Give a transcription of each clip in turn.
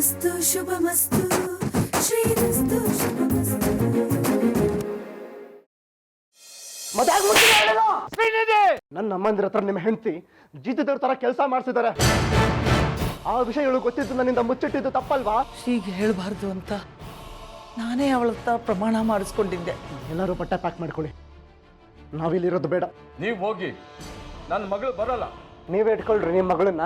ಶ್ರೀರಸ್ತು ಶುಭಮಸ್ತು ಶ್ರೀರಸ್ತು ಶುಭಮಸ್ತು. ನನ್ನ ಅಮ್ಮಂದಿರ ಹತ್ರ ನಿಮ್ಮ ಹೆಂಡತಿ ಜಿದ್ದಿದ್ರ ತರ ಕೆಲಸ ಮಾಡಿಸಿದ್ದಾರೆ. ಆ ವಿಷಯಗಳು ಗೊತ್ತಿದ್ದು ನನ್ನಿಂದ ಮುಚ್ಚಿಟ್ಟಿದ್ದು ತಪ್ಪಲ್ವಾ? ಹೀಗೆ ಹೇಳಬಾರ್ದು ಅಂತ ನಾನೇ ಅವಳ ಹತ್ರ ಪ್ರಮಾಣ ಮಾಡಿಸ್ಕೊಂಡಿದ್ದೆ. ಎಲ್ಲರೂ ಬಟ್ಟೆ ಪ್ಯಾಕ್ ಮಾಡ್ಕೊಳ್ಳಿ, ನಾವಿಲ್ಲಿರೋದು ಬೇಡ. ನೀವು ಹೋಗಿ, ನನ್ನ ಮಗಳು ಬರಲ್ಲ. ನೀವೇ ಇಟ್ಕೊಳ್ರಿ ನಿಮ್ಮ ಮಗಳನ್ನ.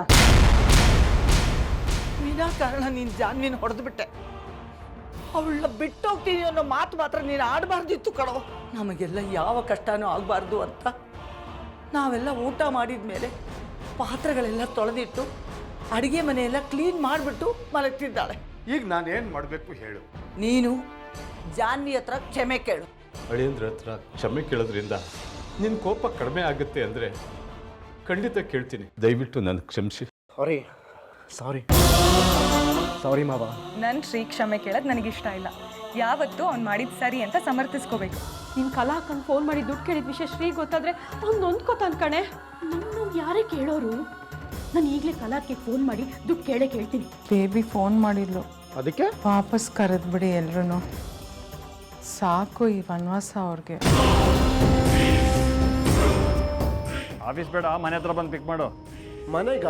ವಿನಾಕಾರಣ ನೀನು ಜಾನ್ವಿನ ಹೊಡೆದ್ಬಿಟ್ಟೆ. ಅವಳನ್ನ ಬಿಟ್ಟು ಹೋಗ್ತೀನಿ ಅನ್ನೋ ಮಾತು ಮಾತ್ರ ನೀನು ಆಡಬಾರ್ದಿತ್ತು ಕಣೋ. ನಮಗೆಲ್ಲ ಯಾವ ಕಷ್ಟನೂ ಆಗಬಾರ್ದು ಅಂತ ನಾವೆಲ್ಲ ಊಟ ಮಾಡಿದ ಮೇಲೆ ಪಾತ್ರೆಗಳೆಲ್ಲ ತೊಳೆದಿಟ್ಟು ಅಡುಗೆ ಮನೆಯೆಲ್ಲ ಕ್ಲೀನ್ ಮಾಡಿಬಿಟ್ಟು ಮಲಗ್ತಿದ್ದಾಳೆ. ಈಗ ನಾನೇನು ಮಾಡಬೇಕು ಹೇಳು. ನೀನು ಜಾನ್ವಿ ಹತ್ರ ಕ್ಷಮೆ ಕೇಳು. ಅಳಿಯಂದ್ರ ಹತ್ರ ಕ್ಷಮೆ ಕೇಳೋದ್ರಿಂದ ನಿನ್ನ ಕೋಪ ಕಡಿಮೆ ಆಗುತ್ತೆ ಅಂದರೆ ಖಂಡಿತ ಕೇಳ್ತೀನಿ. ದಯವಿಟ್ಟು ನನ್ನ ಕ್ಷಮಿಸಿ. ಸಾರಿ ಸಾರಿ ಮಾವ. ನನ್ನ ಶ್ರೀ ಕ್ಷಮೆ ಕೇಳೋದು ನನಗಿಷ್ಟ ಇಲ್ಲ. ಯಾವತ್ತೂ ಅವ್ನು ಮಾಡಿದ್ದು ಸರಿ ಅಂತ ಸಮರ್ಥಿಸ್ಕೋಬೇಕು. ನೀನು ಕಲಾಕಂಗೆ ಫೋನ್ ಮಾಡಿ ದುಡ್ಡು ಕೇಳಿದ ವಿಷಯ ಶ್ರೀ ಗೊತ್ತಾದರೆ ಅವ್ನು ನೊಂದ್ಕೋತಾನೆ ಕಣೆ. ನಮ್ಮ ಯಾರೇ ಕೇಳೋರು? ನಾನು ಈಗಲೇ ಕಲಾಕ್ಕೆ ಫೋನ್ ಮಾಡಿ ದುಡ್ಡು ಕೇಳ್ತೀನಿ. ಬೇಬಿ ಫೋನ್ ಮಾಡಿದ್ಲು, ಅದಕ್ಕೆ ವಾಪಸ್ ಕರೆದ್ಬಿಡಿ ಎಲ್ರೂ. ಸಾಕು ಈ ವನವಾಸ ಅವ್ರಿಗೆ. ಆಫೀಸ್ ಬೇಡ, ಮನೆ ಹತ್ರ ಬಂದು ಪಿಕ್ ಮಾಡು. ಮನೆಗ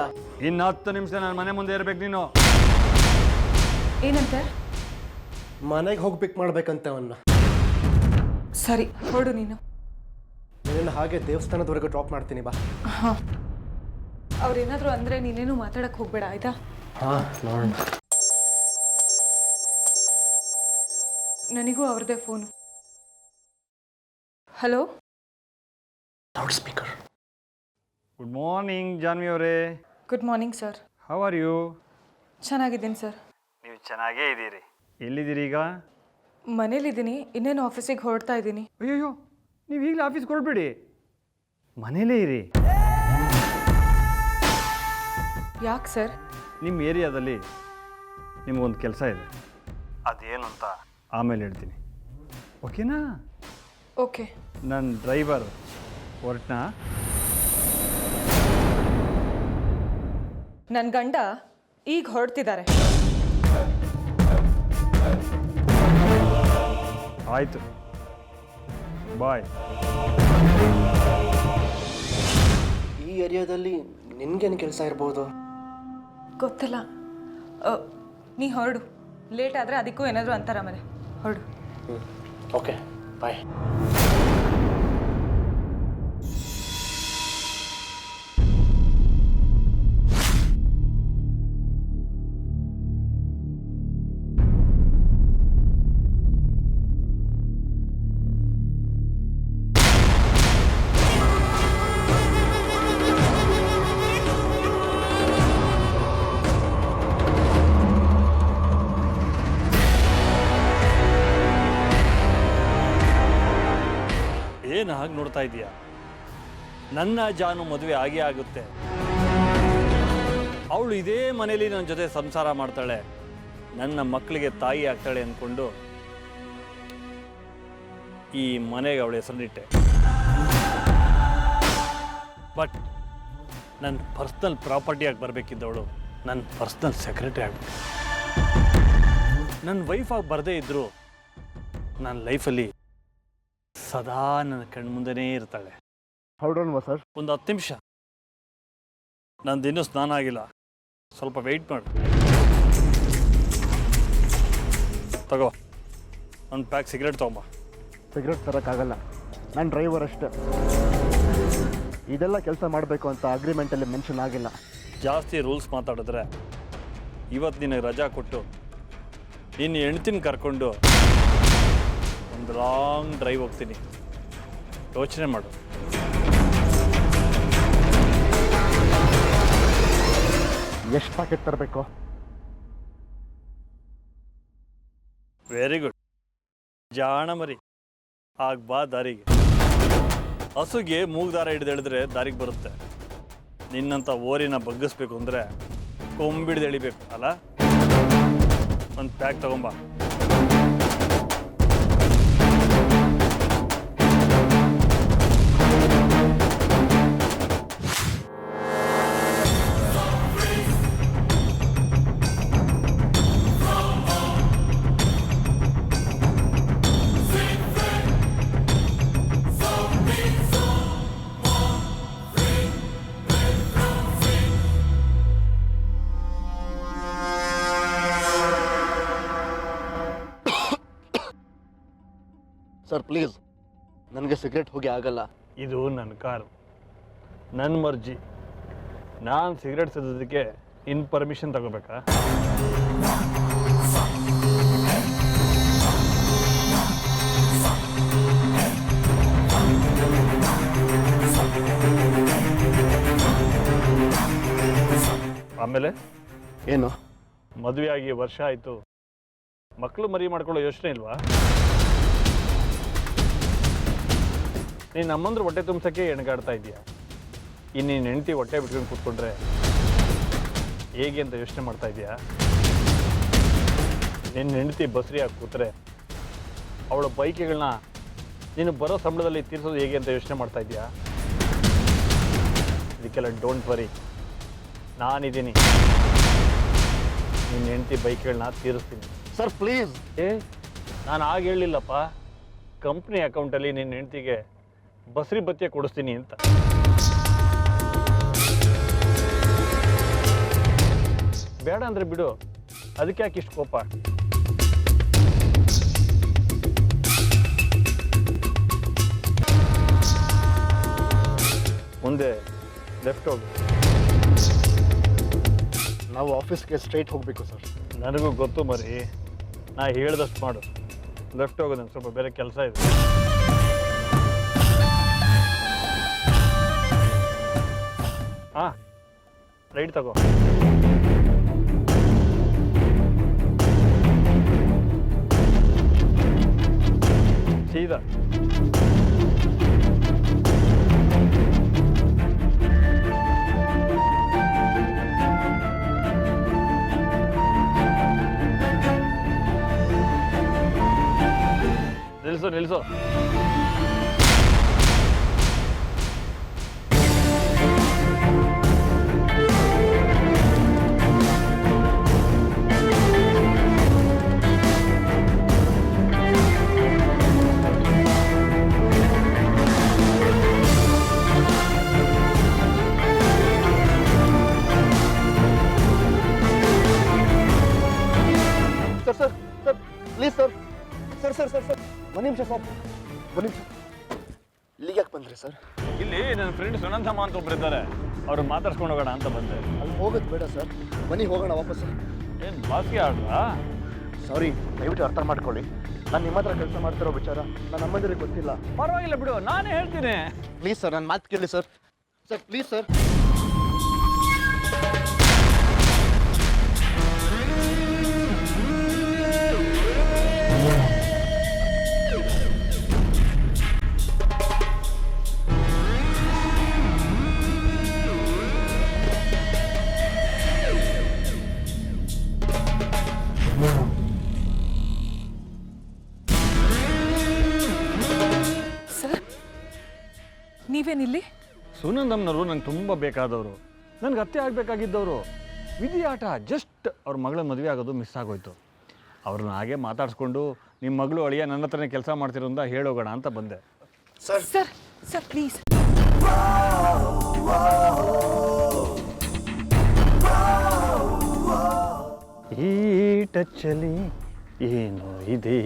ಇನ್ನು 10 ನಿಮಿಷ ನಾನು ಮನೆ ಮುಂದೆ ಇರ್ಬೇಕು. ನೀನು ಏನಂತೆ? ಮನೆಗೆ ಹೋಗಿ ಪಿಕ್ ಮಾಡ್ಬೇಕಂತೆ ಅವನ್ನ. ಸರಿ ಹೊರಡು ನೀನು. ನೀನು ಹಾಗೆ ದೇವಸ್ಥಾನದವರೆಗೂ ಡ್ರಾಪ್ ಮಾಡ್ತೀನಿ ಬಾ. ಹಾಂ, ಅವ್ರೇನಾದರೂ ಅಂದರೆ ನೀನೇನು ಮಾತಾಡಕ್ಕೆ ಹೋಗ್ಬೇಡ ಆಯಿತಾ? ಹಾಂ, ನೋಡೋಣ. ನನಗೂ ಅವ್ರದ್ದೇ phone. Hello, loud speaker. Good morning Janvi ಅವರೇ. Good morning sir. How are you? ಚೆನ್ನಾಗಿದ್ದೀನಿ ಸರ್. ನೀವು ಚೆನ್ನಾಗೇ ಇದ್ದೀರಿ. ಎಲ್ಲಿದ್ದೀರಿ ಈಗ? ಮನೇಲಿದ್ದೀನಿ, ಇನ್ನೇನು ಆಫೀಸಿಗೆ ಹೊರಡ್ತಾ ಇದ್ದೀನಿ. ಅಯ್ಯೋ, ನೀವು ಈಗಲೇ ಆಫೀಸ್ಗೆ ಹೊರಡ್ಬೇಡಿ, ಮನೇಲೇ ಇರಿ. ಯಾಕೆ ಸರ್? ನಿಮ್ಮ ಏರಿಯಾದಲ್ಲಿ ನಿಮಗೊಂದು ಕೆಲಸ ಇದೆ, ಅದೇನು ಅಂತ ಆಮೇಲೆ ಹೇಳ್ತೀನಿ, ಓಕೆನಾ? ಓಕೆ. ನನ್ನ ಡ್ರೈವರ್ ಹೊರಟ್ನಾ? ನನ್ನ ಗಂಡ ಈಗ ಹೊರಡ್ತಿದ್ದಾರೆ. ಆಯಿತು, ಬಾಯ್. ಈ ಏರಿಯಾದಲ್ಲಿ ನಿನ್ಗೇನು ಕೆಲಸ ಇರ್ಬೋದು? ಗೊತ್ತಿಲ್ಲ. ನೀ ಹೊರಡು, ಲೇಟ್ ಆದರೆ ಅದಕ್ಕೂ ಏನಾದರೂ ಅಂತಾರ ಆಮೇಲೆ. ಹೊರಡು. ಓಕೆ, ಬಾಯ್. ಏನು ಹಾಗೆ ನೋಡ್ತಾ ಇದೀಯಾ? ನನ್ನ ಜಾನು ಮದುವೆ ಆಗೇ ಆಗುತ್ತೆ. ಅವಳು ಇದೇ ಮನೇಲಿ ನನ್ನ ಜೊತೆ ಸಂಸಾರ ಮಾಡ್ತಾಳೆ, ನನ್ನ ಮಕ್ಕಳಿಗೆ ತಾಯಿ ಆಗ್ತಾಳೆ ಅಂದ್ಕೊಂಡು ಈ ಮನೆಗೆ ಅವಳ ಹೆಸರಿಟ್ಟೆ. ಬಟ್ ನನ್ನ ಪರ್ಸ್ನಲ್ ಪ್ರಾಪರ್ಟಿಯಾಗಿ ಬರಬೇಕಿದ್ದವಳು ನನ್ನ ಪರ್ಸ್ನಲ್ ಸೆಕ್ರೆಟರಿ ಆಗ್ಬಿಟ್ಟು. ನನ್ನ ವೈಫಾಗಿ ಬರದೇ ಇದ್ದರೂ ನನ್ನ ಲೈಫಲ್ಲಿ ಸದಾ ನನ್ನ ಕಣ್ಮುಂದೆನೇ ಇರ್ತಾಳೆ. ಹೊರಡೋಣವಾ ಸರ್? ಒಂದು 10 ನಿಮಿಷ, ನಂದಿನ್ನೂ ಸ್ನಾನ ಆಗಿಲ್ಲ, ಸ್ವಲ್ಪ ವೆಯ್ಟ್ ಮಾಡು. ತಗೋ, ಒಂದು ಪ್ಯಾಕ್ ಸಿಗರೇಟ್ ತೊಗೊಂಬ. ಸಿಗರೇಟ್ ತರೋಕ್ಕಾಗಲ್ಲ, ನಾನು ಡ್ರೈವರ್ ಅಷ್ಟೇ. ಇದೆಲ್ಲ ಕೆಲಸ ಮಾಡಬೇಕು ಅಂತ ಅಗ್ರಿಮೆಂಟಲ್ಲಿ ಮೆನ್ಷನ್ ಆಗಿಲ್ಲ. ಜಾಸ್ತಿ ರೂಲ್ಸ್ ಮಾತಾಡಿದ್ರೆ ಇವತ್ತು ನಿನಗೆ ರಜಾ ಕೊಟ್ಟು ನಿನ್ನ ಹೆಂಡ್ತಿನ ಕರ್ಕೊಂಡು ಒಂದು ಲಾಂಗ್ ಡ್ರೈವ್ ಹೋಗ್ತೀನಿ. ಯೋಚನೆ ಮಾಡು. ಎಷ್ಟು ಪ್ಯಾಕೆಟ್ ತರಬೇಕು? ವೆರಿ ಗುಡ್, ಜಾಣ ಮರಿ. ಆಗ ಬಾ ದಾರಿಗೆ. ಹಸುಗೆ ಮೂಗ್ದಾರ ಹಿಡಿದು ದಾರಿಗೆ ಬರುತ್ತೆ. ನಿನ್ನಂಥ ಓರಿನ ಬಗ್ಗಿಸ್ಬೇಕು ಅಂದರೆ ಕೊಂಬಿಡ್ದು ಎಳಿಬೇಕು ಅಲ್ಲ? ಒಂದು ಪ್ಯಾಕ್ ತಗೊಂಬ. ಸರ್ ಪ್ಲೀಸ್, ನನಗೆ ಸಿಗರೇಟ್ ಹೋಗಿ ಆಗಲ್ಲ. ಇದು ನನ್ನ ಕಾರು, ನನ್ನ ಮರ್ಜಿ. ನಾನು ಸಿಗರೇಟ್ ಸೇದೋದಕ್ಕೆ ಇನ್ ಪರ್ಮಿಷನ್ ತಗೋಬೇಕಾ? ಆಮೇಲೆ ಏನು? ಮದುವೆ ಆಗಿ ವರ್ಷ ಆಯಿತು, ಮಕ್ಕಳು ಮರಿ ಮಾಡ್ಕೊಳ್ಳೋ ಯೋಚನೆ ಇಲ್ವಾ? ನೀನು ನಮ್ಮಂದ್ರೆ ಹೊಟ್ಟೆ ತುಂಬಿಸೋಕ್ಕೆ ಎಣ್ಗಾಡ್ತಾ ಇದೀಯ. ಇನ್ನು ನೀನು ಹೆಂಡತಿ ಹೊಟ್ಟೆ ಬಿಟ್ಕೊಂಡು ಕೂತ್ಕೊಂಡ್ರೆ ಹೇಗೆ ಅಂತ ಯೋಚನೆ ಮಾಡ್ತಾ ಇದೀಯಾ? ನಿನ್ನ ಹೆಂಡತಿ ಬಸ್ರಿಯಾಗಿ ಕೂತ್ರೆ ಅವಳ ಬೈಕೆಗಳನ್ನ ನೀನು ಬರೋ ಸಂಬಳದಲ್ಲಿ ತೀರಿಸೋದು ಹೇಗೆ ಅಂತ ಯೋಚನೆ ಮಾಡ್ತಾ ಇದೀಯಾ? ಇದಕ್ಕೆಲ್ಲ ಡೋಂಟ್ ವರಿ, ನಾನಿದ್ದೀನಿ. ನಿನ್ನ ಹೆಂಡತಿ ಬೈಕ್ಗಳನ್ನ ತೀರಿಸ್ತೀನಿ. Sir please. ನಾನು ಆಗ ಹೇಳಿಲ್ಲಪ್ಪ, ಕಂಪ್ನಿ ಅಕೌಂಟಲ್ಲಿ ನಿನ್ನ ಹೆಂಡತಿಗೆ ಬಸ್ರಿ ಬತ್ತಿಯ ಕೊಡಿಸ್ತೀನಿ ಅಂತ. ಬೇಡ ಅಂದರೆ ಬಿಡು, ಅದಕ್ಕೆ ಯಾಕೆ ಇಷ್ಟು ಕೋಪ? ಮುಂದೆ ಲೆಫ್ಟ್ ಹೋಗು. ನಾವು ಆಫೀಸ್ಗೆ ಸ್ಟ್ರೈಟ್ ಹೋಗಬೇಕು ಸರ್. ನನಗೂ ಗೊತ್ತು ಮರಿ, ನಾ ಹೇಳ್ದಷ್ಟು ಮಾಡು. ಲೆಫ್ಟ್ ಹೋಗೋದು, ನಂಗೆ ಸ್ವಲ್ಪ ಬೇರೆ ಕೆಲಸ ಇದೆ. ಹಾಂ, ರೈಟ್ ತಗೋ. ಸೀದಾ. ನಿಲ್ಲಿಸು ನಿಲ್ಲಿಸು. Sir sir sir please sir. Sir sir sir sir ಒಂದು ನಿಮಿಷ ಸರ್, ಒಂದು ನಿಮಿಷ. ಇಲ್ಲಿಗೆ ಯಾಕೆ ಬಂದ್ರಿ ಸರ್? ಇಲ್ಲಿ ನನ್ನ ಫ್ರೆಂಡ್ ಸುನಂದಮ್ಮ ಅಂತ ಒಬ್ರು ಇದ್ದಾರೆ, ಅವ್ರು ಮಾತಾಡ್ಸ್ಕೊಂಡು ಹೋಗೋಣ ಅಂತ ಬಂದೆ. ಅಲ್ಲಿ ಹೋಗೋದು ಬೇಡ ಸರ್, ಬನ್ನಿ ಹೋಗೋಣ ವಾಪಸ್. ಏನು ಬಾಸ್ಗೆ ಆಡ್ರಾ? ಸಾರಿ, ದಯವಿಟ್ಟು ಅರ್ಥ ಮಾಡ್ಕೊಳ್ಳಿ. ನಾನು ನಿಮ್ಮ ಹತ್ರ ಕೆಲಸ ಮಾಡ್ತಿರೋ ವಿಚಾರ ನನ್ನ ಅಮ್ಮಂದಿರಿಗೆ ಗೊತ್ತಿಲ್ಲ. ಪರವಾಗಿಲ್ಲ ಬಿಡು, ನಾನೇ ಹೇಳ್ತೀನಿ. ಪ್ಲೀಸ್ ಸರ್, ನನ್ನ ಮಾತು ಕೇಳಿ sir. Sir please sir. Sir, ನೀವೇನಿಲ್ಲಿ? ಸುನಂದಮ್ಮನವರು ನಂಗೆ ತುಂಬ ಬೇಕಾದವರು, ನನಗೆ ಅತ್ತೆ ಆಗಬೇಕಾಗಿದ್ದವರು. ವಿಧಿ ಆಟ, ಜಸ್ಟ್ ಅವ್ರ ಮಗಳ ಮದುವೆ ಆಗೋದು ಮಿಸ್ ಆಗೋಯ್ತು. ಅವ್ರನ್ನ ಹಾಗೆ ಮಾತಾಡಿಸ್ಕೊಂಡು ನಿಮ್ಮ ಮಗಳು ಅಳಿಯ ನನ್ನ ಹತ್ರನೇ ಕೆಲಸ ಮಾಡ್ತಿರೋ ಅಂತ ಹೇಳೋಗೋಣ ಅಂತ ಬಂದೆ. Sir sir please. ಈ ಟಚ್ಚಲ್ಲಿ ಏನೋ ಇದೆ,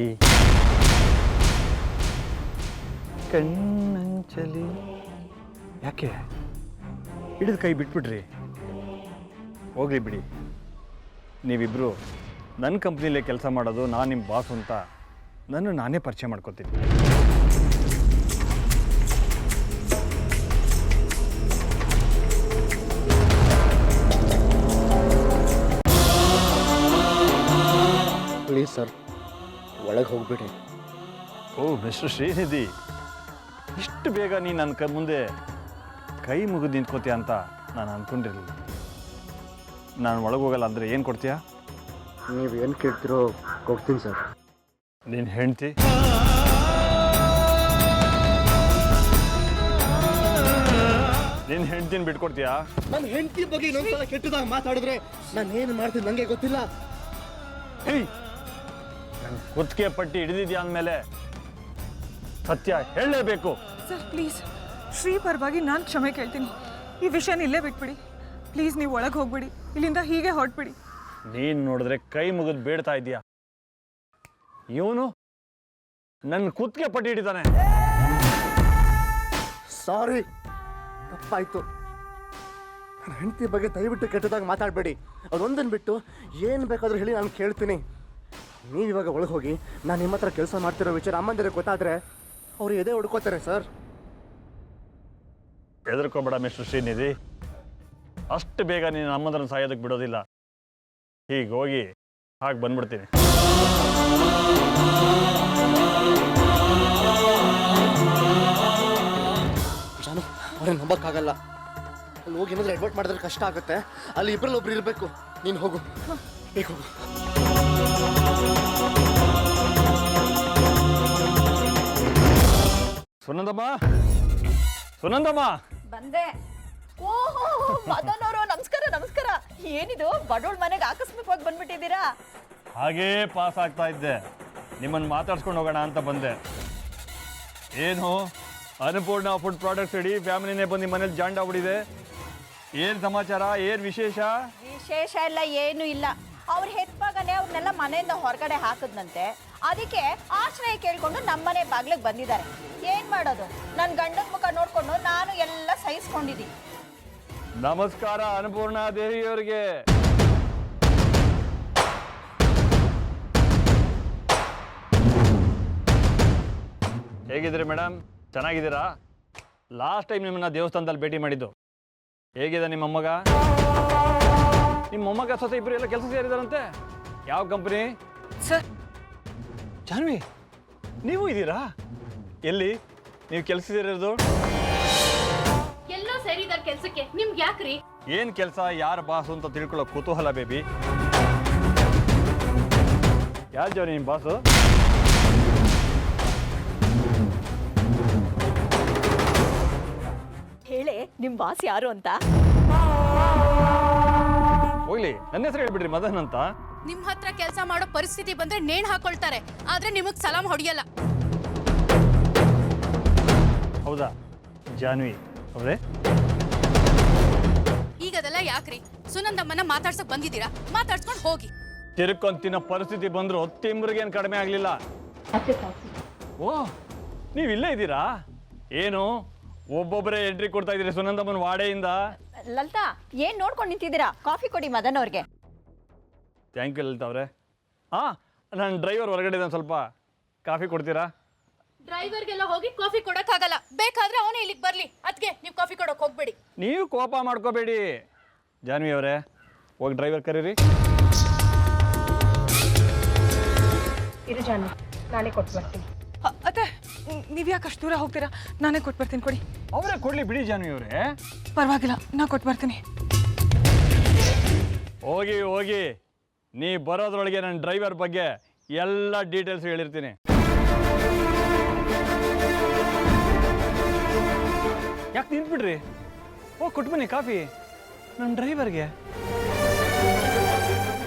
ಕಣ್ಣಂಚಲಿ. ಯಾಕೆ ಹಿಡಿದು ಕೈ ಬಿಟ್ಬಿಟ್ರಿ? ಹೋಗ್ಲಿ ಬಿಡಿ, ನೀವಿಬ್ಬರು ನನ್ನ ಕಂಪ್ನಿಲೇ ಕೆಲಸ ಮಾಡೋದು, ನಾನು ನಿಮ್ಮ ಬಾಸ್ ಅಂತ ನಾನು ನಾನೇ ಪರಿಚಯ ಮಾಡ್ಕೊತೀನಿ. ಪ್ಲೀಸ್ ಸರ್, ಒಳಗೆ ಹೋಗ್ಬಿಡಿ. ಓ ಮಿಸ್ಟರ್ ಶ್ರೀನಿಧಿ, ಇಷ್ಟು ಬೇಗ ನೀನು ನನ್ನ ಮುಂದೆ ಕೈ ಮುಗಿದು ನಿಂತ್ಕೋತೀಯ ಅಂತ ನಾನು ಅಂದ್ಕೊಂಡಿರಲಿಲ್ಲ. ನಾನು ಒಳಗೆ ಹೋಗಲ್ಲ ಅಂದರೆ ಏನು ಕೊಡ್ತೀಯಾ? ನೀವು ಏನು ಕೇಳ್ತಿರೋ ಕೊಡ್ತೀನಿ ಸರ್. ನೀನು ಹೆಂಡ್ತಿ, ನಿನ್ನ ಹೆಂಡ್ತಿನ ಬಿಟ್ಕೊಡ್ತೀಯಾ? ನನ್ನ ಹೆಂಡತಿ ಬಗ್ಗೆ ಇನ್ನೊಂದ್ಸಲ ಕೆಟ್ಟದಾಗ ಮಾತಾಡಿದ್ರೆ ನಾನು ಏನು ಮಾಡ್ತೀನಿ ನನಗೆ ಗೊತ್ತಿಲ್ಲ. ಹೇಯ್, ನನ್ನ ಕುತ್ತಿಗೆ ಪಟ್ಟಿ ಹಿಡಿದಿದ್ಯಾ ಅಂದಮೇಲೆ ಸತ್ಯ ಹೇಳಲೇಬೇಕು. ಸರ್ ಪ್ಲೀಸ್, ಶ್ರೀ ಪರವಾಗಿ ನಾನು ಕ್ಷಮೆ ಕೇಳ್ತೀನಿ. ಈ ವಿಷಯನ ಇಲ್ಲೇ ಬಿಟ್ಬಿಡಿ ಪ್ಲೀಸ್. ನೀವು ಒಳಗೆ ಹೋಗ್ಬಿಡಿ, ಇಲ್ಲಿಂದ ಹೀಗೆ ಹೊರಟ್ಬಿಡಿ. ನೀನು ನೋಡಿದ್ರೆ ಕೈ ಮುಗಿದು ಬೇಡ್ತಾ ಇದೀಯಾ. ಇವನು ನನ್ನ ಕುತ್ತಿಗೆ ಪಟ್ಟಿ ಹಿಡಿತಾನೆ. ಸಾರಿ, ತಪ್ಪಾಯ್ತು. ನನ್ನ ಹೆಂಡತಿ ಬಗ್ಗೆ ದಯವಿಟ್ಟು ಕೆಟ್ಟದಾಗ ಮಾತಾಡಬೇಡಿ. ಅದೊಂದನ್ನು ಬಿಟ್ಟು ಏನು ಬೇಕಾದರೂ ಹೇಳಿ ನಾನು ಕೇಳ್ತೀನಿ. ನೀವು ಇವಾಗ ಒಳಗೆ ಹೋಗಿ ನಾನು ನಿಮ್ಮ ಹತ್ರ ಕೆಲಸ ಮಾಡ್ತಿರೋ ವಿಚಾರ ಅಮ್ಮಂದಿರಿಗೆ ಗೊತ್ತಾದರೆ ಅವರು ಎದೆ ಹೊಡ್ಕೋತಾರೆ ಸರ್. ಹೆದರ್ಕೋಬೇಡ ಮಿಸ್ಟರ್ ಶ್ರೀನಿಧಿ, ಅಷ್ಟು ಬೇಗ ನೀನು ಅಮ್ಮಂದ್ರನ್ನ ಸಾಯೋದಕ್ಕೆ ಬಿಡೋದಿಲ್ಲ. ಹೀಗೆ ಹೋಗಿ ಹಾಗೆ ಬಂದ್ಬಿಡ್ತೀನಿ. ಜಾನು, ಅವ್ರನ್ನ ನಂಬಕ್ಕಾಗಲ್ಲ. ಅಲ್ಲಿ ಹೋಗಿ ಏನಾದರೂ ಅಡ್ವರ್ಟ್ ಮಾಡಿದ್ರೆ ಕಷ್ಟ ಆಗುತ್ತೆ. ಅಲ್ಲಿ ಇಬ್ಬರಲ್ಲಿ ಒಬ್ರು ಇರಬೇಕು. ನೀನು ಹೋಗು, ಬೇಗ ಹೋಗು. ಸುನಂದಮ್ಮ, ಸುನಂದಮ್ಮ, ಬಂದೆ. ಓಹೋ ಮದನ್ ಅವರು, ನಮಸ್ಕಾರ. ನಮಸ್ಕಾರ. ಏನಿದು ಬಡೋಳ್ ಮನೆಗೆ ಆಕಸ್ಮಿಕವಾಗಿ ಬಂದ್ಬಿಟ್ಟಿದ್ದೀರಾ? ಹಾಗೇ ಪಾಸ್ ಆಗ್ತಾ ಇದ್ದೆ, ನಿಮ್ಮನ್ನು ಮಾತಾಡ್ಸ್ಕೊಂಡು ಹೋಗೋಣ ಅಂತ ಬಂದೆ. ಏನು ಅನ್ನಪೂರ್ಣ ಫುಡ್ ಪ್ರಾಡಕ್ಟ್ಸ್ ಇಡೀ ಫ್ಯಾಮಿಲಿನೇ ಬಂದು ನಿಮ್ಮ ಮನೇಲಿ ಜಾಂಡ ಬಿಡಿದೆ. ಏನು ಸಮಾಚಾರ, ಏನು ವಿಶೇಷ? ವಿಶೇಷ ಎಲ್ಲ ಏನು ಇಲ್ಲ. ಅವ್ರು ಹೆತ್ಮಗನೇ ಅವ್ರನ್ನೆಲ್ಲ ಮನೆಯಿಂದ ಹೊರಗಡೆ ಹಾಕಿದ್ನಂತೆ. ಅದಕ್ಕೆ ಆಶ್ರಯ ಕೇಳ್ಕೊಂಡು ನಮ್ಮನೆ ಬಾಗ್ಲಿಗೆ ಬಂದಿದ್ದಾರೆ. ಏನ್ ಮಾಡೋದು, ನನ್ನ ಗಂಡನ ಮುಖ ನೋಡ್ಕೊಂಡು ನಾನು ಎಲ್ಲ ಸಹಿಸ್ಕೊಂಡಿದ್ದೀನಿ. ನಮಸ್ಕಾರ ಅನ್ನಪೂರ್ಣ ದೇವಿಯವರಿಗೆ. ಹೇಗಿದ್ದೀರಿ ಮೇಡಮ್, ಚೆನ್ನಾಗಿದ್ದೀರಾ? ಲಾಸ್ಟ್ ಟೈಮ್ ನಿಮ್ಮನ್ನ ದೇವಸ್ಥಾನದಲ್ಲಿ ಭೇಟಿ ಮಾಡಿದ್ದು. ಹೇಗಿದೆ ನಿಮ್ಮ ಮೊಮ್ಮಗ? ನಿಮ್ಮ ಮೊಮ್ಮಗ ಸೊಸೆ ಇಬ್ಬರು ಎಲ್ಲ ಕೆಲಸ ಸೇರಿದಾರಂತೆ. ಯಾವ ಕಂಪನಿ? ಸರ್, ಜಾನ್ವಿ, ನೀವು ಇದ್ದೀರಾ? ಎಲ್ಲಿ ನೀವು ಕೆಲಸ ಸೇರಿರೋದು? ಎಲ್ಲೋ ಸೇರಿದಾರ ಕೆಲ್ಸಕ್ಕೆ ನಿಮ್ಗೆ ಯಾಕ್ರಿ? ಏನು ಕೆಲಸ, ಯಾರು ಬಾಸು ಅಂತ ತಿಳ್ಕೊಳ್ಳೋ ಕುತೂಹಲ ಬೇಬಿ. ಯಾರು ಜಾನ್ವಿ ನಿಮ್ಮ ಬಾಸು? ಹೇಳಿ ನಿಮ್ ಬಾಸ್ ಯಾರು ಅಂತ. ಹೋಗ್ಲಿ, ನನ್ನ ಹೆಸರು ಹೇಳ್ಬಿಡ್ರಿ, ಮದನ್ ಅಂತ. ನಿಮ್ ಹತ್ರ ಕೆಲಸ ಮಾಡೋ ಪರಿಸ್ಥಿತಿ ಬಂದ್ರೆ ನೇಣ್ ಹಾಕೊಳ್ತಾರೆ, ಆದ್ರೆ ನಿಮಗ್ ಸಲಾಂ ಹೊಡಿಯಲ್ಲ. ಹೌದಾ ಜಾನ್ವಿ ಅವರೇ? ಈಗ ಅದೆಲ್ಲ ಯಾಕ್ರಿ? ಸುನಂದಮ್ಮನ ಮಾತಾಡ್ಸಕ್ ಬಂದಿದ್ದೀರಾ, ಮಾತಾಡ್ಸ್ಕೊಂಡು ಹೋಗಿ. ತಿರ್ಕೊಂಡ್ ತಿನ್ನೋ ಪರಿಸ್ಥಿತಿ ಬಂದ್ರು ತಿಂಬ್ರಿಗೇನು ಕಡಿಮೆ ಆಗ್ಲಿಲ್ಲ. ಓ, ನೀವು ಇಲ್ಲೇ ಇದ್ದೀರಾ? ಏನು ಒಬ್ಬೊಬ್ಬರೇ ಎಂಟ್ರಿ ಕೊಡ್ತಾ ಇದ್ದೀರಿ ಸುನಂದಮ್ಮನ ವಾಡೆಯಿಂದ? ಲಲಿತಾ, ಏನ್ ನೋಡ್ಕೊಂಡು ನಿಂತಿದ್ದೀರಾ? ಕಾಫಿ ಕೊಡಿ ಮದನ್ ಅವ್ರಿಗೆ. ಥ್ಯಾಂಕ್ ಯು ಲಲಿತಾ ಅವರೇ. ಹಾಂ, ನನ್ನ ಡ್ರೈವರ್ ಹೊರಗಡೆ ಇದ್ದಾನೆ, ಸ್ವಲ್ಪ ಕಾಫಿ ಕೊಡ್ತೀರಾ? ಡ್ರೈವರ್ಗೆಲ್ಲ ಹೋಗಿ ಕಾಫಿ ಕೊಡಕ್ಕಾಗಲ್ಲ, ಬೇಕಾದ್ರೆ ಅವನೇ ಇಲ್ಲಿಗೆ ಬರ್ಲಿ. ಅದಕ್ಕೆ ನೀವು ಕಾಫಿ ಕೊಡಕ್ ಹೋಗ್ಬೇಡಿ. ನೀವು ಕೋಪ ಮಾಡ್ಕೋಬೇಡಿ. ಜಾನ್ವಿ ಅವರೇ, ಹೋಗಿ ಡ್ರೈವರ್ ಕರೀರಿ. ಇರು ಜಾನು, ನಾನೇ ಕೊಟ್ಟು ಬರ್ತೀನಿ. ಅತ್ತೆ, ನೀವು ಯಾಕೆ ಅಷ್ಟು ದೂರ ಹೋಗ್ತೀರಾ? ನಾನೇ ಕೊಟ್ಟು ಬರ್ತೀನಿ, ಕೊಡಿ. ಅವರೇ ಕೊಡ್ಲಿ ಬಿಡಿ ಜಾನ್ವಿ ಅವರೇ, ಪರವಾಗಿಲ್ಲ, ನಾ ಕೊಟ್ಟು ಬರ್ತೀನಿ. ಹೋಗಿ ಹೋಗಿ, ನೀ ಬರೋದ್ರೊಳಗೆ ನನ್ನ ಡ್ರೈವರ್ ಬಗ್ಗೆ ಎಲ್ಲ ಡೀಟೇಲ್ಸ್ ಹೇಳಿರ್ತೀನಿ. ಯಾಕೆ ನಿಂತ್ಬಿಡ್ರಿ? ಹೋಗಿ ಕೊಟ್ಟು ಬನ್ನಿ ಕಾಫಿ ನನ್ನ ಡ್ರೈವರ್ಗೆ.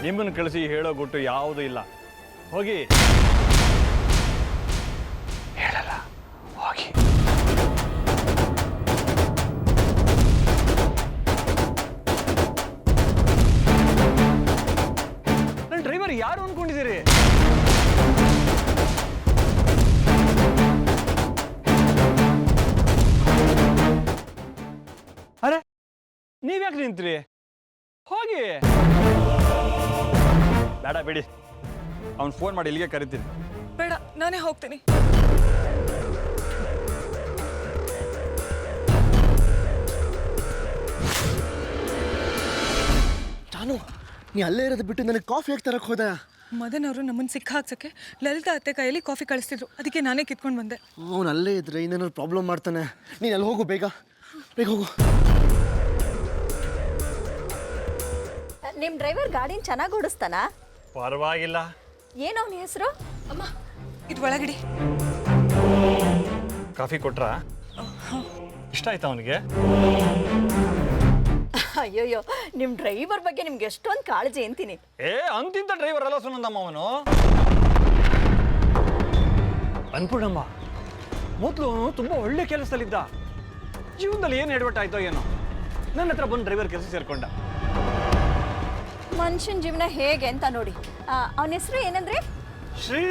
ನಿಮ್ಮನ್ನು ಕಳಿಸಿ ಹೇಳೋ ಗುಟ್ಟು ಯಾವುದೂ ಇಲ್ಲ. ಹೋಗಿ. ಹೇಳಲ್ಲ, ಹೋಗಿ. ನನ್ನ ಡ್ರೈವರ್ ಯಾರು ಅನ್ಕೊಂಡಿದ್ದೀರಿ? ಅರೆ, ನೀವ್ಯಾಕೆ ನಿಂತ್ರಿ? ಹೋಗಿ. ಬೇಡ ಬಿಡಿ, ಅವ್ನು ಫೋನ್ ಮಾಡಿ ಇಲ್ಲಿಗೆ ಕರಿತೀನಿ. ಬೇಡ, ನಾನೇ ಹೋಗ್ತೀನಿ. ಜಾನು, ನೀ ಅಲ್ಲೇ ಇರೋದು ಬಿಟ್ಟು ನನಗೆ ಕಾಫಿ ಯಾಕೆ ತರಕ್ಕೆ ಹೋದ? ಮದನ್ ಅವರು ನಮ್ಮನ್ನು ಸಿಕ್ಕ ಹಾಕ್ಸಕ್ಕೆ ಲಲಿತಾ ಅತ್ತೆ ಕೈಯಲ್ಲಿ ಕಾಫಿ ಕಳಿಸ್ತಿದ್ರು, ಅದಕ್ಕೆ ನಾನೇ ಕಿತ್ಕೊಂಡು ಬಂದೆ. ಅವನು ಅಲ್ಲೇ ಇದ್ರೆ ಇನ್ನೇನಾದ್ರು ಪ್ರಾಬ್ಲಮ್ ಮಾಡ್ತಾನೆ. ನೀನು ಅಲ್ಲಿ ಹೋಗು, ಬೇಗ ಬೇಗ ಹೋಗು. ನಿಮ್ ಡ್ರೈವರ್ ಗಾಡಿನ ಚೆನ್ನಾಗಿ ಓಡಿಸ್ತಾನ? ಪರವಾಗಿಲ್ಲ. ಏನೋ ಅವನ ಹೆಸರು? ಅಮ್ಮ, ಇದು ಒಳಗಿಡಿ. ಕಾಫಿ ಕೊಟ್ರಾ? ಇಷ್ಟ ಆಯ್ತಾ ಅವನಿಗೆ? ಅಯ್ಯೋಯ್ಯೋ, ನಿಮ್ ಡ್ರೈವರ್ ಬಗ್ಗೆ ನಿಮ್ಗೆ ಎಷ್ಟೊಂದು ಕಾಳಜಿ ಅಂತೀನಿ. ಅಂತಿಂತ ಡ್ರೈವರ್ ಅಲ್ಲ ಸುನಂದಮ್ಮ ಅವನು. ಅನ್ಪೂರ್ಣಮ್ಮ, ಮೊದಲು ಅವನು ತುಂಬ ಒಳ್ಳೆ ಕೆಲಸದಲ್ಲಿದ್ದ. ಜೀವನದಲ್ಲಿ ಏನು ಎಡವಟ್ಟಾಯ್ತೋ ಏನೋ, ನನ್ನ ಹತ್ರ ಬಂದು ಡ್ರೈವರ್ ಕೆಲಸ ಸೇರ್ಕೊಂಡ. ಮನುಷ್ಯನ ಜೀವನ ಹೇಗೆ ಅಂತ ನೋಡಿ. ಅವನ ಹೆಸರು ಏನಂದ್ರೆ? ಶ್ರೀ.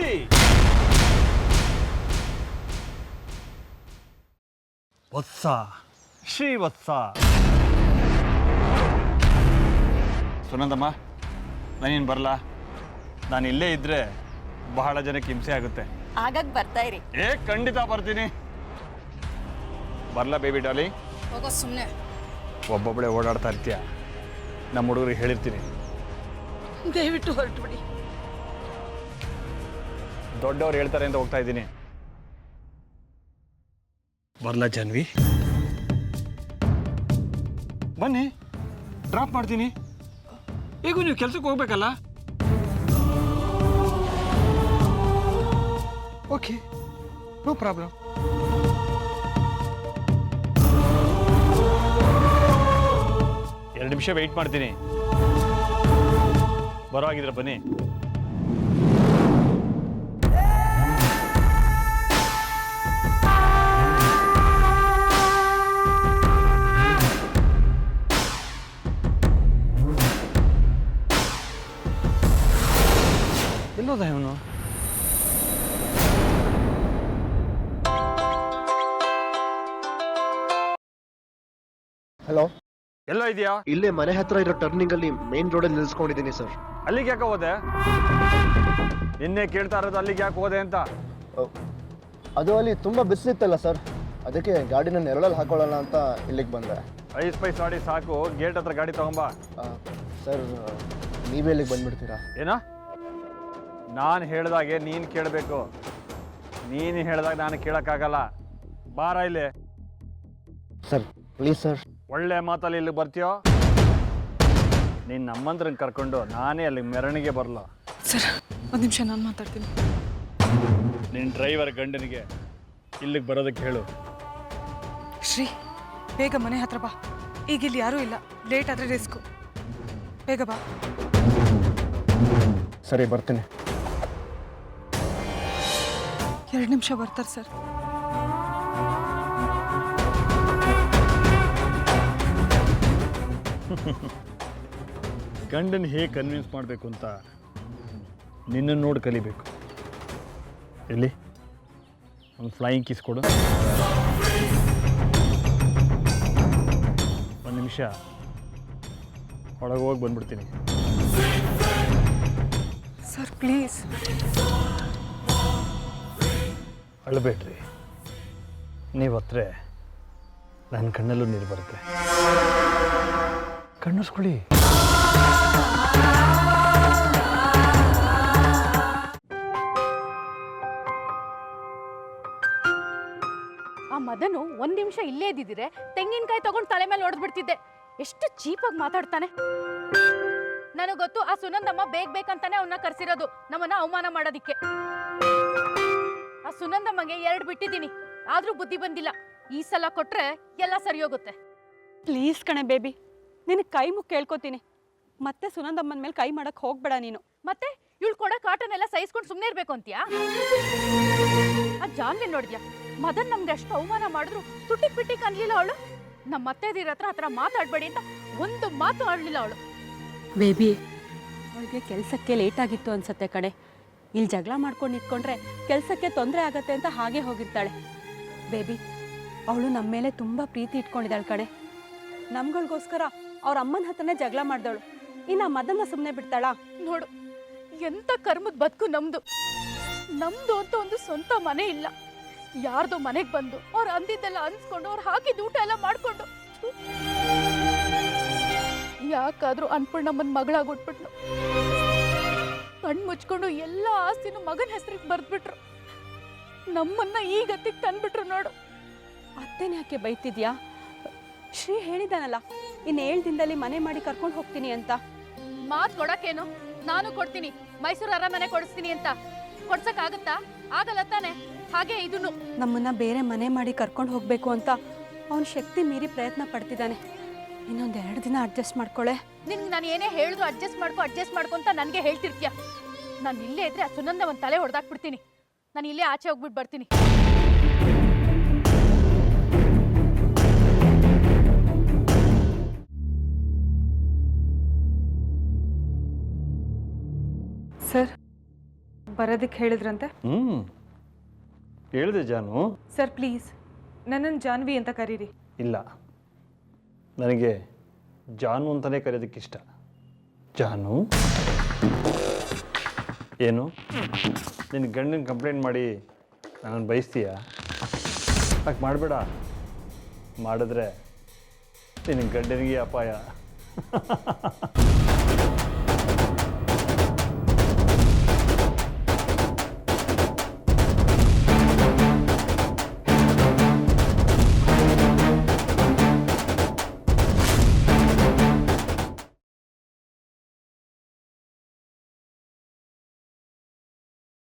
ವತ್ಸ, ಶ್ರೀವತ್ಸ. ಸುನಂದಮ್ಮ, ನಾನೇನು ಬರಲ್ಲ. ನಾನು ಇಲ್ಲೇ ಇದ್ದರೆ ಬಹಳ ಜನಕ್ಕೆ ಹಿಂಸೆ ಆಗುತ್ತೆ. ಆಗಾಗ ಬರ್ತಾ ಇರಿ. ಖಂಡಿತ ಬರ್ತೀನಿ. ಬರಲ್ಲ ಬೇಬಿ ಡಾಲಿ. ಹೋಗೋ ಸುಮ್ಮನೆ. ಒಬ್ಬೊಬ್ಬಳೆ ಓಡಾಡ್ತಾ ಇರ್ತೀಯ. ನಮ್ಮ ಹುಡುಗರಿಗೆ ಹೇಳಿರ್ತೀನಿ. ದಯವಿಟ್ಟು ಹೊರಟುಬಿಡಿ. ದೊಡ್ಡವ್ರು ಹೇಳ್ತಾರೆ ಅಂತ ಹೋಗ್ತಾ ಇದ್ದೀನಿ. ಬರಲ್ಲ ಜಾನ್ವಿ. ಬನ್ನಿ, ಡ್ರಾಪ್ ಮಾಡ್ತೀನಿ. ಈಗ ನೀವು ಕೆಲ್ಸಕ್ಕೆ ಹೋಗ್ಬೇಕಲ್ಲ. Okay, no problem. ಎರಡು ನಿಮಿಷ ವೆಯ್ಟ್ ಮಾಡ್ತೀನಿ. ಬರೋ ಆಗಿದ್ರೆ ಬನ್ನಿ. ಎಲ್ಲೋದ ಇವನು? ಹಲೋ, ಎಲ್ಲೋ ಇದೆಯಾ? ಇಲ್ಲೇ ಮನೆ ಹತ್ರ ಇರೋ ಟರ್ನಿಂಗ್ ಅಲ್ಲಿ ಮೇನ್ ರೋಡಲ್ಲಿ ನಿಲ್ಸ್ಕೊಂಡಿದ್ದೀನಿ ಸರ್. ಅಲ್ಲಿಗೆ ಯಾಕೆ ಹೋದೆ? ನಿನ್ನೆ ಕೇಳ್ತಾ ಇರೋದು ಅಲ್ಲಿಗೆ ಯಾಕೆ ಹೋದೆ ಅಂತ. ಅದು ಅಲ್ಲಿ ತುಂಬ ಬಿಸಿಲಿತ್ತಲ್ಲ ಸರ್, ಅದಕ್ಕೆ ಗಾಡಿನ ನೆರಳಲ್ಲಿ ಹಾಕೊಳ್ಳೋಣ ಅಂತ ಇಲ್ಲಿಗೆ ಬಂದೆ. ಐಸ್ ಪೈಸ್ ಆಡಿ ಸಾಕು, ಗೇಟ್ ಹತ್ರ ಗಾಡಿ ತಗೊಂಬಾ. ಸರ್, ನೀವೇ ಇಲ್ಲಿಗೆ ಬಂದ್ಬಿಡ್ತೀರಾ? ಏನೋ ನಾನು ಹೇಳ್ದಾಗೆ ನೀನು ಕೇಳಬೇಕು. ನೀನು ಹೇಳ್ದಾಗ ನಾನು ಕೇಳೋಕ್ಕಾಗಲ್ಲ. ಬಾರ ಇಲ್ಲಿ. Sir please sir. ಒಳ್ಳೆ ಮಾತಲ್ಲಿ ಇಲ್ಲಿ ಬರ್ತೀಯೋ ನೀನು ನಮ್ಮಂದ್ರನ್ನ ಕರ್ಕೊಂಡು ನಾನೇ ಅಲ್ಲಿ ಮೆರವಣಿಗೆ ಬರಲ್ಲ. ಸರ್ ಒಂದು ನಿಮಿಷ, ನಾನು ಮಾತಾಡ್ತೀನಿ. ನಿನ್ನ ಡ್ರೈವರ್ ಗಂಡನಿಗೆ ಇಲ್ಲಿಗೆ ಬರೋದಕ್ಕೆ ಹೇಳು. ಶ್ರೀ, ಬೇಗ ಮನೆ ಹತ್ರ ಬಾ. ಈಗ ಇಲ್ಲಿ ಯಾರೂ ಇಲ್ಲ, ಲೇಟ್ ಆದರೆ ರಿಸ್ಕು. ಬೇಗ ಬಾ. ಸರಿ, ಬರ್ತೀನಿ. 2 ನಿಮಿಷ ಬರ್ತಾರೆ ಸರ್. ಗಂಡನ ಹೇಗೆ ಕನ್ವಿನ್ಸ್ ಮಾಡಬೇಕು ಅಂತ ನಿನ್ನನ್ನು ನೋಡಿ ಕಲಿಬೇಕು. ಎಲ್ಲಿ ಒಂದು ಫ್ಲೈಯಿಂಗ್ ಕಿಸ್ ಕೊಡು. ಒಂದು ನಿಮಿಷ ಒಳಗೆ ಹೋಗಿ ಬಂದ್ಬಿಡ್ತೀನಿ. Sir please. ಅಳಬೇಡ್ರಿ. ನೀವು ಹತ್ರ ನನ್ನ ಕಣ್ಣಲ್ಲೂ ನೀರು ಬರುತ್ತೆ. ಕಣ್ಣಿಸ್ಕೊಳ್ಳಿ. ಆ ಮದನು 1 ನಿಮಿಷ ಇಲ್ಲೇ ಇದ್ದಿದ್ರೆ ತೆಂಗಿನಕಾಯಿ ತಗೊಂಡು ತಲೆ ಮೇಲೆ ಹೊಡೆದ್ಬಿಡ್ತಿದ್ದೆ. ಎಷ್ಟು ಚೀಪಾಗಿ ಮಾತಾಡ್ತಾನೆ. ನನಗೆ ಗೊತ್ತು, ಆ ಸುನಂದಮ್ಮ ಬೇಕಂತಾನೆ ಅವನ್ನ ಕರ್ಸಿರೋದು, ನಮ್ಮನ್ನ ಅವಮಾನ ಮಾಡೋದಿಕ್ಕೆ. ಆ ಸುನಂದಮ್ಮಗೆ 2 ಬಿಟ್ಟಿದ್ದೀನಿ, ಆದ್ರೂ ಬುದ್ಧಿ ಬಂದಿಲ್ಲ. ಈ ಸಲ ಕೊಟ್ರೆ ಎಲ್ಲ ಸರಿ ಹೋಗುತ್ತೆ. ಪ್ಲೀಸ್ ಕಣೆ ಬೇಬಿ, ನಿನಗೆ ಕೈ ಮುಗಿ ಕೇಳ್ಕೊತೀನಿ. ಮತ್ತೆ ಸುನಂದಮ್ಮನ ಮೇಲೆ ಕೈ ಮಾಡಕ್ಕೆ ಹೋಗ್ಬೇಡ ನೀನು. ಮತ್ತೆ ಇವಳು ಕೊಡ ಕಾಟನ್ ಎಲ್ಲ ಸಹಿಸ್ಕೊಂಡು ಸುಮ್ಮನೆ ಇರ್ಬೇಕು ಅಂತೀಯಾ? ಆ ಜಾನ್ವಿ ನೋಡಿದ್ಯಾ? ಮದನ್ ನಮ್ಗೆ ಅಷ್ಟು ಅವಮಾನ ಮಾಡಿದ್ರು ತುಟಿಕ್ ಪಿಟ್ಟಿಕ್ ಅನ್ಲಿಲ್ಲ ಅವಳು. ನಮ್ಮ ಅತ್ತೆದಿರ ಹತ್ರ ಆ ಥರ ಮಾತಾಡಬೇಡಿ ಅಂತ ಒಂದು ಮಾತು ಆಡಲಿಲ್ಲ ಅವಳು. ಬೇಬಿ, ಅವಳಿಗೆ ಕೆಲಸಕ್ಕೆ ಲೇಟ್ ಆಗಿತ್ತು ಅನ್ಸತ್ತೆ ಕಣೆ. ಇಲ್ಲಿ ಜಗಳ ಮಾಡ್ಕೊಂಡು ನಿಂತ್ಕೊಂಡ್ರೆ ಕೆಲಸಕ್ಕೆ ತೊಂದರೆ ಆಗತ್ತೆ ಅಂತ ಹಾಗೆ ಹೋಗಿರ್ತಾಳೆ. ಬೇಬಿ, ಅವಳು ನಮ್ಮ ಮೇಲೆ ತುಂಬ ಪ್ರೀತಿ ಇಟ್ಕೊಂಡಿದ್ದಾಳೆ ಕಣೆ. ನಮ್ಗಳಿಗೋಸ್ಕರ ಅವ್ರ ಅಮ್ಮನ ಹತ್ರನೇ ಜಗಳ ಮಾಡ್ದವಳು. ಇನ್ನು ಮದನ್ನ ಸುಮ್ಮನೆ ಬಿಡ್ತಾಳಾ? ನೋಡು, ಎಂತ ಕರ್ಮದ ಬದುಕು ನಮ್ದು. ನಮ್ದು ಅಂತ ಒಂದು ಸ್ವಂತ ಮನೆ ಇಲ್ಲ. ಯಾರ್ದೋ ಮನೆಗೆ ಬಂದು ಅವ್ರು ಅಂದಿದ್ದೆಲ್ಲ ಅನ್ಸ್ಕೊಂಡು ಅವ್ರು ಹಾಕಿದ ಊಟ ಎಲ್ಲ ಮಾಡ್ಕೊಂಡು ಯಾಕಾದ್ರೂ ಅನ್ಪೂರ್ಣಮ್ಮನ ಮಗಳಾಗ್ಬಿಟ್ಬಿಟ್ಲು. ಕಣ್ಣು ಮುಚ್ಕೊಂಡು ಎಲ್ಲ ಆಸ್ತಿನೂ ಮಗನ ಹೆಸರಿಗೆ ಬರ್ದ್ಬಿಟ್ರು. ನಮ್ಮನ್ನ ಈ ಗತಿಗೆ ತಂದ್ಬಿಟ್ರು ನೋಡು. ಅತ್ತೇನೆ ಯಾಕೆ ಬೈತಿದ್ಯಾ? ಶ್ರೀ ಹೇಳಿದಾನಲ್ಲ, ಇನ್ನು 7 ದಿನದಲ್ಲಿ ಮನೆ ಮಾಡಿ ಕರ್ಕೊಂಡು ಹೋಗ್ತೀನಿ ಅಂತ. ಮಾತು ಕೊಡಕ್ಕೇನು? ನಾನು ಕೊಡ್ತೀನಿ, ಮೈಸೂರು ಅರಮನೆ ಕೊಡಿಸ್ತೀನಿ ಅಂತ. ಕೊಡ್ಸಕ್ಕಾಗತ್ತಾ? ಆಗಲ್ಲ ತಾನೆ. ಹಾಗೆ ಇದನ್ನು ನಮ್ಮನ್ನ ಬೇರೆ ಮನೆ ಮಾಡಿ ಕರ್ಕೊಂಡು ಹೋಗ್ಬೇಕು ಅಂತ ಅವನ ಶಕ್ತಿ ಮೀರಿ ಪ್ರಯತ್ನ ಪಡ್ತಿದ್ದಾನೆ. ಇನ್ನೊಂದು 2 ದಿನ ಅಡ್ಜಸ್ಟ್ ಮಾಡ್ಕೊಳ್ಳೆ. ನಿನ್ಗೆ ನಾನು ಏನೇ ಹೇಳಿದ್ರು ಅಡ್ಜಸ್ಟ್ ಮಾಡ್ಕೊ ಅಂತ ನನಗೆ ಹೇಳ್ತಿರ್ತೀಯ. ನಾನು ಇಲ್ಲೇ ಇದ್ರೆ ಆ ಸುನಂದ ಒಂದು ತಲೆ ಹೊಡೆದಾಕ್ಬಿಡ್ತೀನಿ. ನಾನು ಇಲ್ಲೇ ಆಚೆ ಹೋಗ್ಬಿಟ್ಟು ಬರ್ತೀನಿ. ಸರ್, ಬರೋದಕ್ಕೆ ಹೇಳಿದ್ರಂತೆ. ಹೇಳಿದೆ ಜಾನು. ಸರ್ ಪ್ಲೀಸ್, ನನ್ನನ್ನು ಜಾನ್ವಿ ಅಂತ ಕರೀರಿ. ಇಲ್ಲ, ನನಗೆ ಜಾನು ಅಂತಲೇ ಕರೆಯೋದಕ್ಕಿಷ್ಟ. ಜಾನು ಏನು ನಿನ್ನ ಗಂಡನ ಕಂಪ್ಲೇಂಟ್ ಮಾಡಿ ನನ್ನನ್ನು ಬಯಸ್ತೀಯಾ? ಯಾಕೆ ಮಾಡಬೇಡ, ಮಾಡಿದ್ರೆ ನಿನ್ನ ಗಂಡನಿಗೆ ಅಪಾಯ.